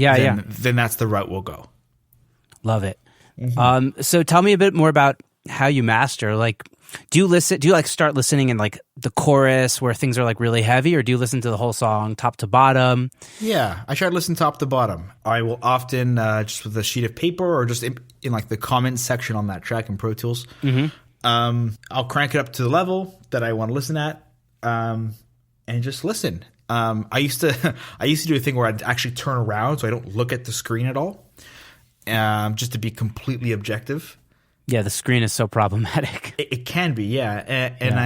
then that's the route we'll go. Love it. So tell me a bit more about how you master. Like, do you start listening in like the chorus where things are like really heavy, or do you listen to the whole song top to bottom? Yeah, I try to listen top to bottom. I will often just with a sheet of paper or just in like the comments section on that track in Pro Tools. I'll crank it up to the level that I want to listen at, and just listen. I used to do a thing where I'd actually turn around so I don't look at the screen at all, just to be completely objective. Yeah, the screen is so problematic. It can be, yeah. And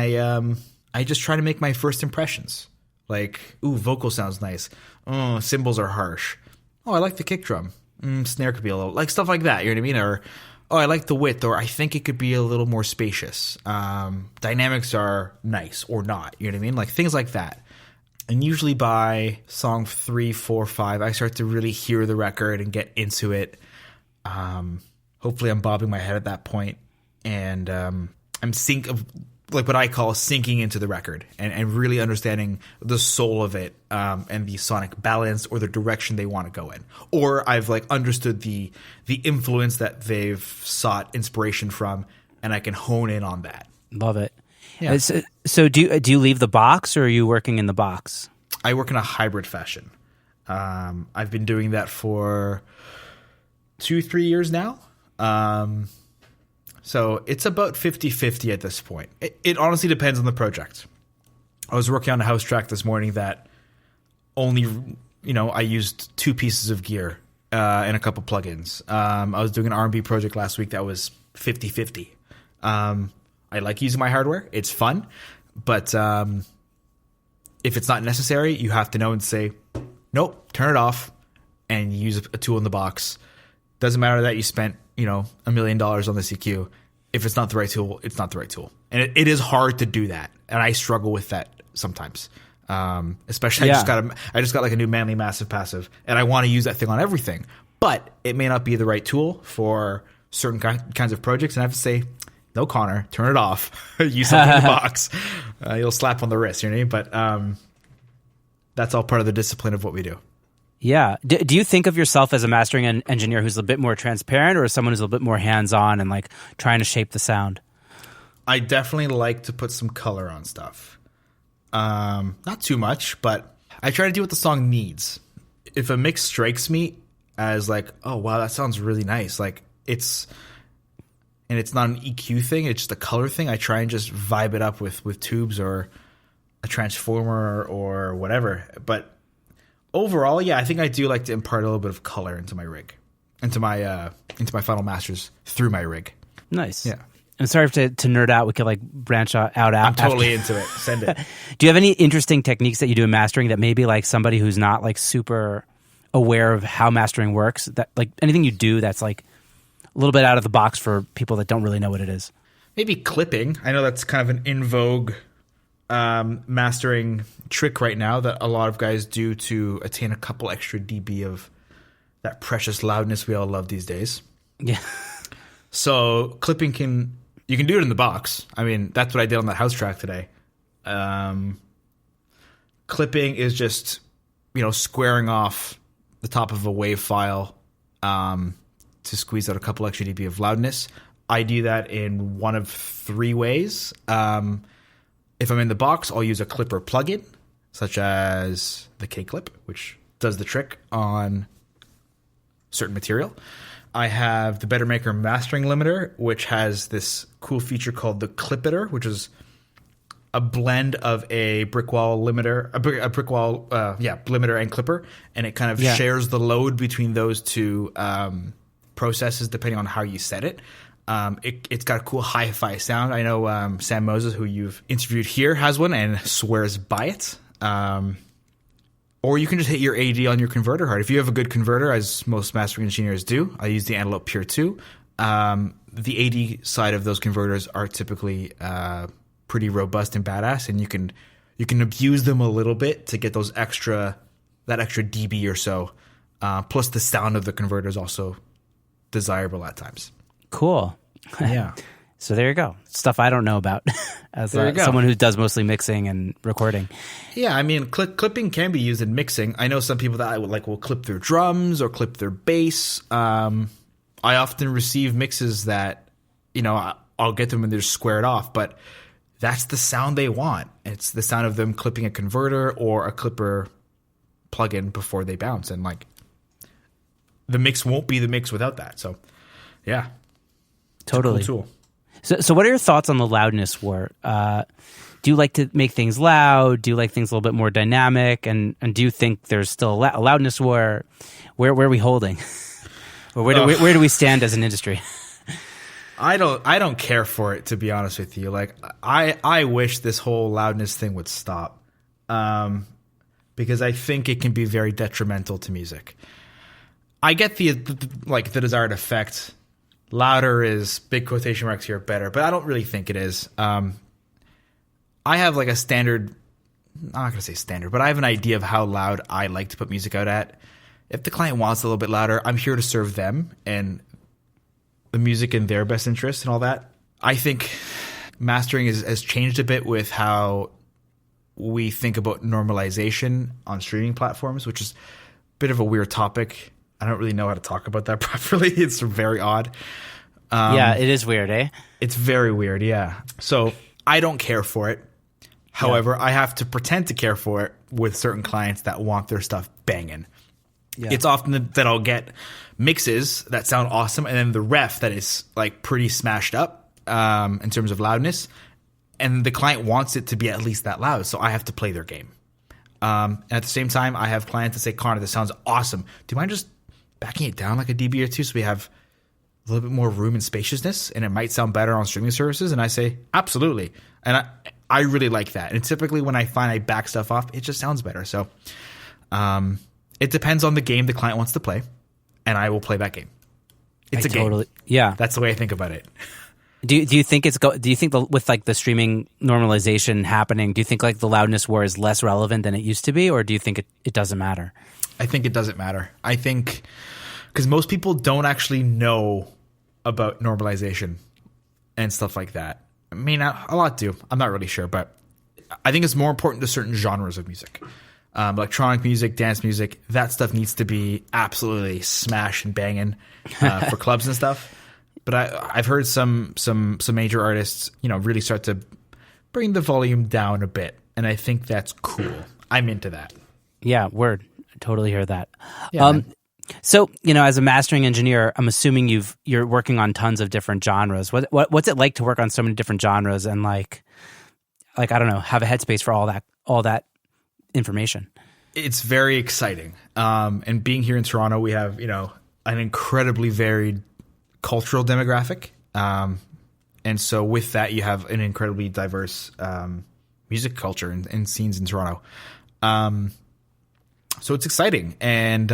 I just try to make my first impressions. Like, ooh, vocal sounds nice. Oh, cymbals are harsh. Oh, I like the kick drum. Snare could be a little, like stuff like that. You know what I mean? Or, oh, I like the width, or I think it could be a little more spacious. Dynamics are nice or not. You know what I mean? Like things like that. And usually by song 3, 4, 5, I start to really hear the record and get into it. Hopefully I'm bobbing my head at that point, and I'm what I call sinking into the record and really understanding the soul of it, and the sonic balance or the direction they want to go in. Or I've like understood the influence that they've sought inspiration from, and I can hone in on that. Love it. Yeah. So do you leave the box, or are you working in the box? I work in a hybrid fashion. I've been doing that for 2-3 years now. So it's about 50-50 at this point. It honestly depends on the project. I was working on a house track this morning that only, I used 2 pieces of gear and a couple plugins. I was doing an R&B project last week that was 50-50. I like using my hardware. It's fun. But if it's not necessary, you have to know and say, nope, turn it off and use a tool in the box. Doesn't matter that you spent, $1 million on the CQ. If it's not the right tool, it's not the right tool. And it is hard to do that. And I struggle with that sometimes. Especially I just got like a new Manly Massive Passive, and I want to use that thing on everything. But it may not be the right tool for certain kinds of projects. And I have to say, no, Connor, turn it off. Use something in the box. You'll slap on the wrist, you know what I mean? But that's all part of the discipline of what we do. Yeah. Do you think of yourself as a mastering engineer who's a bit more transparent, or someone who's a little bit more hands-on and like trying to shape the sound? I definitely like to put some color on stuff. Not too much, but I try to do what the song needs. If a mix strikes me as like, oh, wow, that sounds really nice. Like it's not an EQ thing. It's just a color thing. I try and just vibe it up with tubes or a transformer or whatever. But overall, yeah, I think I do like to impart a little bit of color into my rig, into my final masters through my rig. Nice. Yeah. I'm sorry to nerd out. We could like branch out. I'm totally into it. Send it. Do you have any interesting techniques that you do in mastering that maybe like somebody who's not like super aware of how mastering works, that like anything you do that's like a little bit out of the box for people that don't really know what it is? Maybe clipping. I know that's kind of an in vogue mastering trick right now that a lot of guys do to attain a couple extra dB of that precious loudness we all love these days. Yeah. So clipping you can do it in the box. I mean, that's what I did on that house track today. Clipping is just, squaring off the top of a wave file to squeeze out a couple extra dB of loudness. I do that in one of 3 ways. If I'm in the box, I'll use a clipper plugin, such as the K-Clip, which does the trick on certain material. I have the Better Maker mastering limiter, which has this cool feature called the Clipiter, which is a blend of a brick wall limiter, limiter and clipper, and it kind of shares the load between those 2 processes depending on how you set it. It's got a cool hi-fi sound. I know Sam Moses, who you've interviewed here, has one and swears by it. Or you can just hit your AD on your converter hard. If you have a good converter, as most mastering engineers do, I use the Antelope Pure 2. The AD side of those converters are typically pretty robust and badass, and you can abuse them a little bit to get that extra dB or so. Plus, the sound of the converter is also desirable at times. Cool. Yeah. So there you go. Stuff I don't know about as someone who does mostly mixing and recording. Yeah, I mean, clipping can be used in mixing. I know some people that will clip their drums or clip their bass. I often receive mixes that, I'll get them when they're squared off, but that's the sound they want. It's the sound of them clipping a converter or a clipper plugin before they bounce. And the mix won't be the mix without that. So yeah, totally. It's a cool tool. So what are your thoughts on the loudness war? Do you like to make things loud? Do you like things a little bit more dynamic? And do you think there's still a loudness war? Where are we holding? Or where do we stand as an industry? I don't care for it, to be honest with you. I wish this whole loudness thing would stop, because I think it can be very detrimental to music. I get the desired effect. Louder is, big quotation marks here, better, but I don't really think it is. I have a standard, I'm not going to say standard, but I have an idea of how loud I like to put music out at. If the client wants a little bit louder, I'm here to serve them and the music in their best interest and all that. I think mastering has changed a bit with how we think about normalization on streaming platforms, which is a bit of a weird topic. I don't really know how to talk about that properly. It's very odd. Yeah, it is weird, eh? It's very weird, yeah. So I don't care for it. However, I have to pretend to care for it with certain clients that want their stuff banging. Yeah. It's often that I'll get mixes that sound awesome, and then the ref that is pretty smashed up in terms of loudness, and the client wants it to be at least that loud, so I have to play their game. And at the same time, I have clients that say, Connor, this sounds awesome. Do you mind just backing it down like a dB or two so we have a little bit more room and spaciousness, and it might sound better on streaming services? And I say, absolutely. And I really like that. And typically when I find I back stuff off, it just sounds better. So it depends on the game the client wants to play, and I will play that game. It's a game. Yeah. That's the way I think about it. Do you think with the streaming normalization happening, do you think the loudness war is less relevant than it used to be, or do you think it doesn't matter? I think it doesn't matter. I think because most people don't actually know about normalization and stuff like that. I mean, a lot do. I'm not really sure, but I think it's more important to certain genres of music. Electronic music, dance music, that stuff needs to be absolutely smash and banging for clubs and stuff. But I've heard some major artists, really start to bring the volume down a bit, and I think that's cool. I'm into that. Yeah, word. I totally hear that. Yeah, so, as a mastering engineer, I'm assuming you're working on tons of different genres. What's it like to work on so many different genres and I don't know, have a headspace for all that information? It's very exciting. And being here in Toronto, we have, an incredibly varied cultural demographic. And so with that, you have an incredibly diverse music culture and scenes in Toronto. So it's exciting. And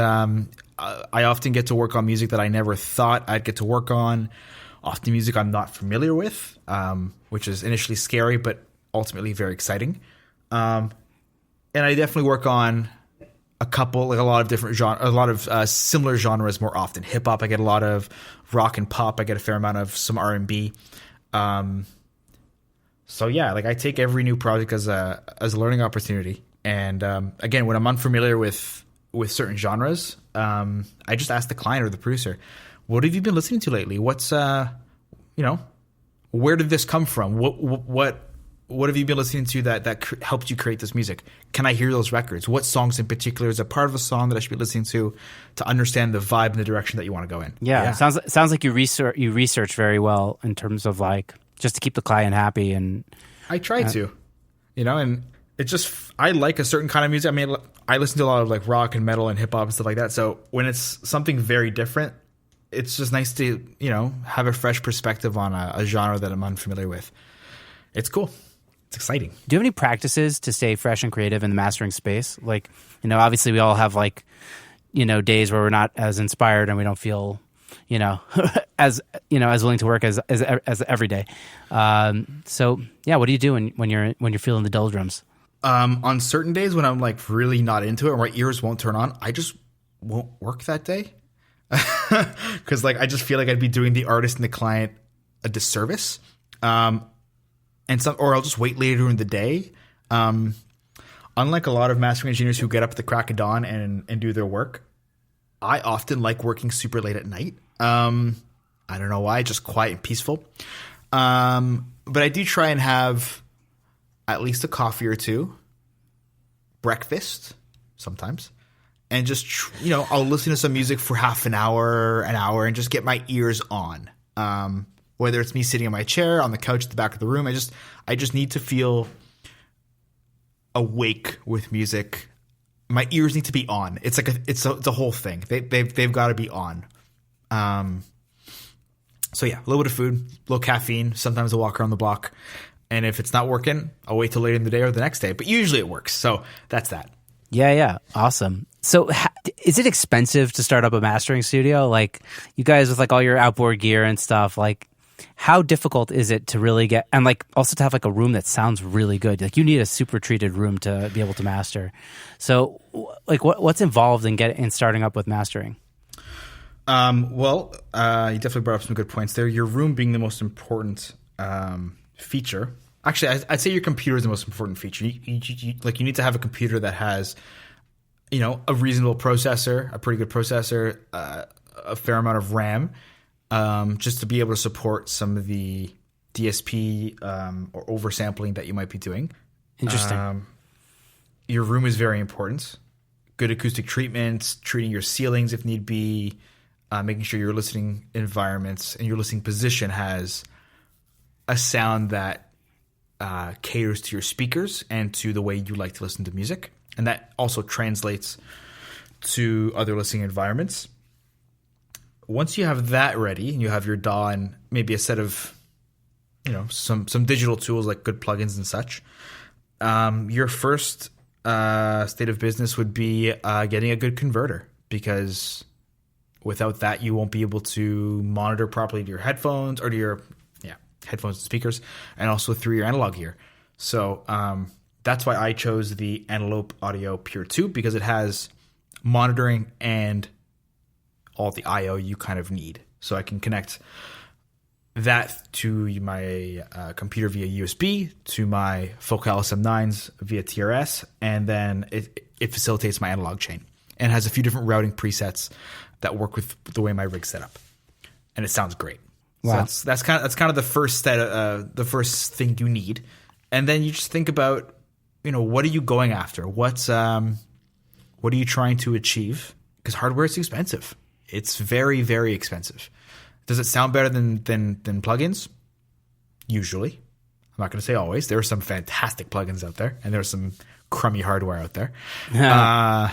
I often get to work on music that I never thought I'd get to work on. Often music I'm not familiar with, which is initially scary, but ultimately very exciting. And I definitely work on a lot of different genres, a lot of similar genres more often. Hip hop, I get a lot of rock and pop. I get a fair amount of some R&B. So yeah, I take every new project as a learning opportunity. And again, when I'm unfamiliar with certain genres, I just ask the client or the producer, "What have you been listening to lately? What's where did this come from? What have you been listening to that helped you create this music? Can I hear those records? What songs in particular is a part of a song that I should be listening to understand the vibe and the direction that you want to go in?" Yeah. Sounds like you research very well in terms of just to keep the client happy. And I try to, and it just, I like a certain kind of music. I mean, I listen to a lot of rock and metal and hip hop and stuff like that. So when it's something very different, it's just nice to, have a fresh perspective on a genre that I'm unfamiliar with. It's cool. It's exciting. Do you have any practices to stay fresh and creative in the mastering space? Obviously we all have days where we're not as inspired and we don't feel, as willing to work as every day. So yeah, what do you do when you're feeling the doldrums? On certain days when I'm really not into it or my ears won't turn on, I just won't work that day. Cause I just feel like I'd be doing the artist and the client a disservice. or I'll just wait later in the day. Unlike a lot of mastering engineers who get up at the crack of dawn and do their work, I often like working super late at night. I don't know why, just quiet and peaceful. But I do try and have at least a coffee or two, breakfast sometimes, and just, I'll listen to some music for half an hour, and just get my ears on. Whether it's me sitting in my chair, on the couch at the back of the room, I just need to feel awake with music. My ears need to be on. It's like it's a whole thing. They've got to be on. So yeah, a little bit of food, a little caffeine. Sometimes I'll walk around the block, and if it's not working, I'll wait till later in the day or the next day. But usually it works. So that's that. Yeah, awesome. So is it expensive to start up a mastering studio? Like you guys with like all your outboard gear and stuff, like how difficult is it to really get, and like also to have like a room that sounds really good? Like you need a super treated room to be able to master. So like what's involved in starting up with mastering? Well, you definitely brought up some good points there. Your room being the most important feature. Actually, I'd say your computer is the most important feature. You need to have a computer that has, a reasonable processor, a pretty good processor, a fair amount of RAM, just to be able to support some of the DSP or oversampling that you might be doing. Interesting. Your room is very important. Good acoustic treatment, treating your ceilings if need be, making sure your listening environments and your listening position has a sound that caters to your speakers and to the way you like to listen to music. And that also translates to other listening environments. Once you have that ready and you have your DAW and maybe a set of, some digital tools like good plugins and such, your first state of business would be getting a good converter, because without that, you won't be able to monitor properly to your headphones or to your headphones and speakers, and also through your analog gear. So that's why I chose the Antelope Audio Pure 2, because it has monitoring and all the I/O you kind of need. So I can connect that to my computer via USB, to my Focal SM9s via TRS, and then it facilitates my analog chain and has a few different routing presets that work with the way my rig's set up, and it sounds great. Wow. So that's kind of the first the first thing you need, and then you just think about, what are you going after? What are you trying to achieve? Because hardware is expensive. It's very, very expensive. Does it sound better than plugins? Usually. I'm not going to say always. There are some fantastic plugins out there, and there's some crummy hardware out there.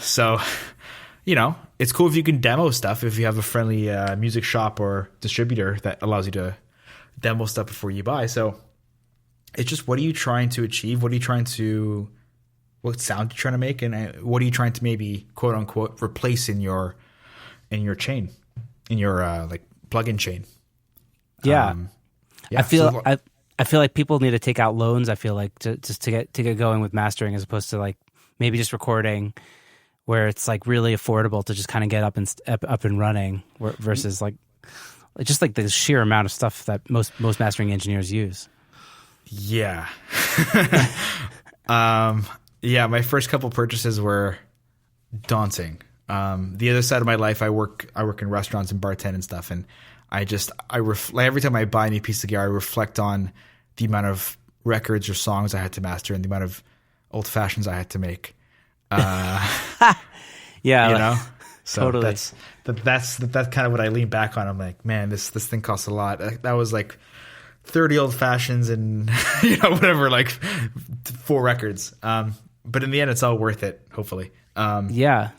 So, it's cool if you can demo stuff, if you have a friendly music shop or distributor that allows you to demo stuff before you buy. So it's just, what are you trying to achieve? What sound are you trying to make? And what are you trying to maybe, quote unquote, replace in your chain, in your plugin chain? Yeah. I feel like people need to take out loans. I feel like to get going with mastering, as opposed to like maybe just recording, where it's like really affordable to just kind of get up and running, versus like just like the sheer amount of stuff that most mastering engineers use. Yeah. My first couple purchases were daunting. The other side of my life, I work in restaurants and bartend and stuff, and every time I buy a new piece of gear, I reflect on the amount of records or songs I had to master and the amount of old fashions I had to make. So totally. That's kind of what I lean back on. I'm like, man, this thing costs a lot. That was like 30 old fashions and whatever, like 4 records. But in the end, it's all worth it, hopefully. Yeah.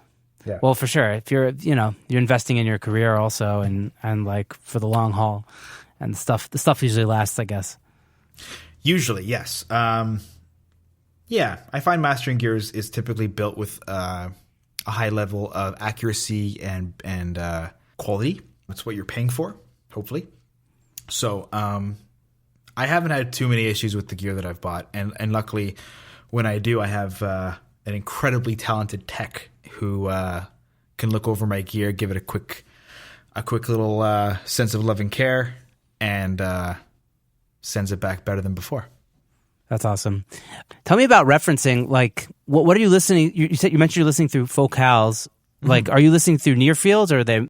Well, for sure. If you're investing in your career also, and like for the long haul, and the stuff usually lasts, I guess. Usually, yes. I find mastering gear is typically built with a high level of accuracy and quality. That's what you're paying for, hopefully. So I haven't had too many issues with the gear that I've bought, and luckily, when I do, I have an incredibly talented tech who can look over my gear, give it a quick little sense of love and care, and sends it back better than before. That's awesome. Tell me about referencing. Like, what are you listening? You mentioned you're listening through focals. Like, are you listening through near fields, or are they